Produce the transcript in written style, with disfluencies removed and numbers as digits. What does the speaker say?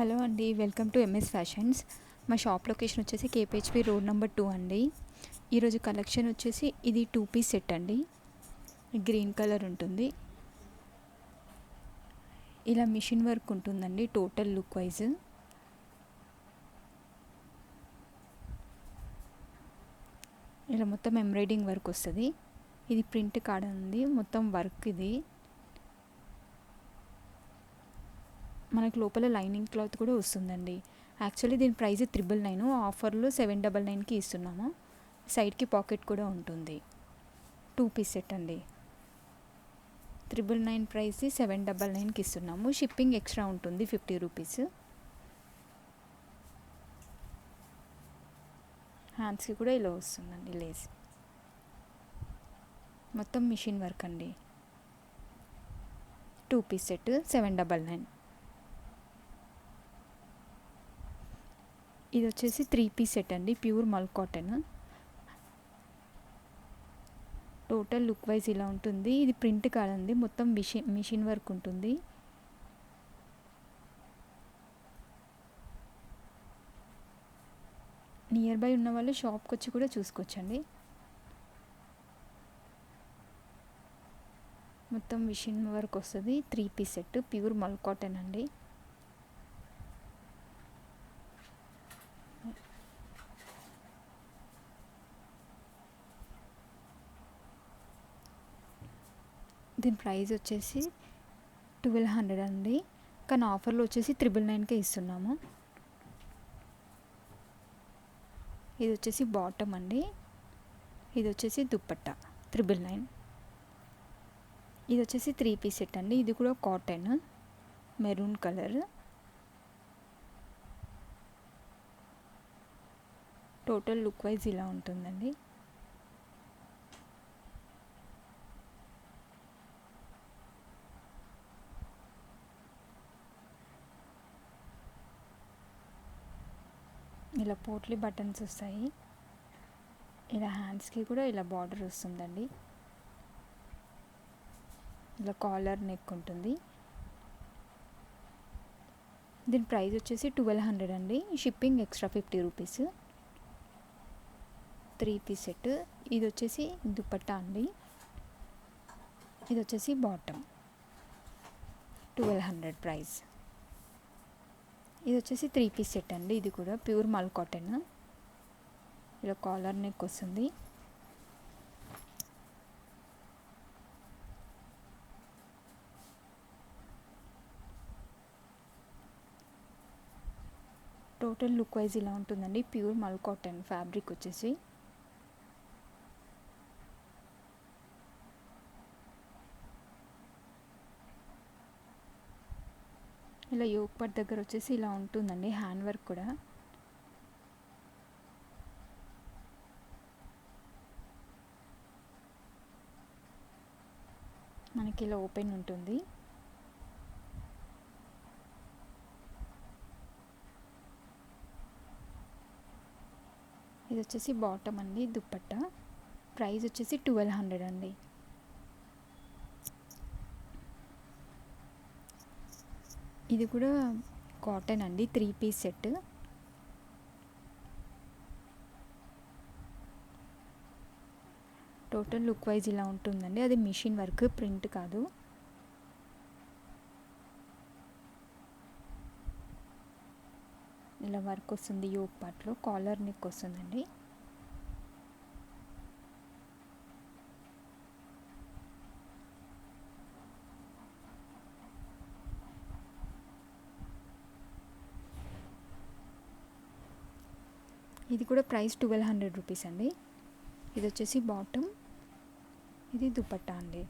Hello అండి, welcome to MS fashions. మా shop location వచ్చేసి కేపీహెచ్పి రోడ్ నెంబర్ 2 అండి. ఈరోజు కలెక్షన్ వచ్చేసి ఇది 2 పీస్ సెట్ అండి. గ్రీన్ కలర్ ఉంటుంది. ఇలా మిషన్ వర్క్ ఉంటుందండి టోటల్ లుక్ వైజ్. ఇలా మొత్తం ఎంబ్రాయిడింగ్ వర్క్ వస్తుంది. ఇది ప్రింట్ కాడ ఉంది, మొత్తం వర్క్ ఇది. మనకు లోపల లైనింగ్ క్లాత్ కూడా వస్తుందండి. యాక్చువల్లీ దీని ప్రైస్ 999, ఆఫర్లో 799కి ఇస్తున్నాము. సైడ్కి పాకెట్ కూడా ఉంటుంది. 2 పీస్ సెట్ అండి. 999 ప్రైస్ 799కి ఇస్తున్నాము. షిప్పింగ్ ఎక్స్ట్రా ఉంటుంది 50 రూపీస్. హ్యాండ్స్కి కూడా ఇలా వస్తుందండి లేస్. మొత్తం మిషన్ వర్క్ అండి. 2 పీస్ సెట్ 799. ఇది వచ్చేసి 3 పీస్ సెట్ అండి, ప్యూర్ మల్ కాటన్. టోటల్ లుక్ వైజ్ ఇలా ఉంటుంది. ఇది ప్రింట్ కాదండి, మొత్తం మిషన్ వర్క్ ఉంటుంది. నియర్ బై ఉన్న వాళ్ళు షాప్కి వచ్చి కూడా చూసుకోవచ్చండి. మొత్తం మిషన్ వర్క్ వస్తుంది. 3 పీస్ సెట్ ప్యూర్ మల్ కాటన్ అండి. దీని ప్రైస్ వచ్చేసి 1200 అండి, కానీ ఆఫర్లో వచ్చేసి 999కే ఇస్తున్నాము. ఇది వచ్చేసి బాటమ్ అండి. ఇది వచ్చేసి దుప్పట్టా 999. ఇది వచ్చేసి 3 పీస్ సెట్ అండి. ఇది కూడా cotton, maroon colour. Total look wise ఇలా ఉంటుందండి. ఇలా పోట్లీ బటన్స్ వస్తాయి. ఇలా హ్యాండ్స్కి కూడా ఇలా బార్డర్ వస్తుందండి. ఇలా కాలర్ నెక్ ఉంటుంది. దీని ప్రైస్ వచ్చేసి 1200 అండి, shipping extra 50 rupees. 3 piece set. ఇది వచ్చేసి దుపట్టా అండి. ఇది వచ్చేసి బాటమ్ 1200 ప్రైస్. ఇది వచ్చేసి 3 పీస్ సెట్ అండి. ఇది కూడా ప్యూర్ మల్ కాటన్. ఇలా కాలర్ నెక్ వస్తుంది. టోటల్ లుక్ వైజ్ ఇలా ఉంటుందండి. ప్యూర్ మల్ కాటన్ ఫ్యాబ్రిక్ వచ్చేసి. ఇలా యోక్ పార్ట్ దగ్గర వచ్చేసి ఇలా ఉంటుందండి హ్యాండ్ వర్క్ కూడా. మనకి ఇలా ఓపెన్ ఉంటుంది. ఇది వచ్చేసి బాటమ్ అండి, దుప్పట్టా. ప్రైస్ వచ్చేసి 1200 అండి. ఇది కూడా కాటన్ అండి, 3 piece set. Total look wise ఇలా ఉంటుందండి. అది మిషన్ వర్క్, ప్రింట్ కాదు. ఇలా వర్క్ వస్తుంది యోక్ పార్ట్లో. కాలర్ నెక్ వస్తుందండి. ఇది కూడా ప్రైస్ 1200 రూపీస్ అండి. ఇది వచ్చేసి బాటమ్, ఇది దుపట్టా అండి.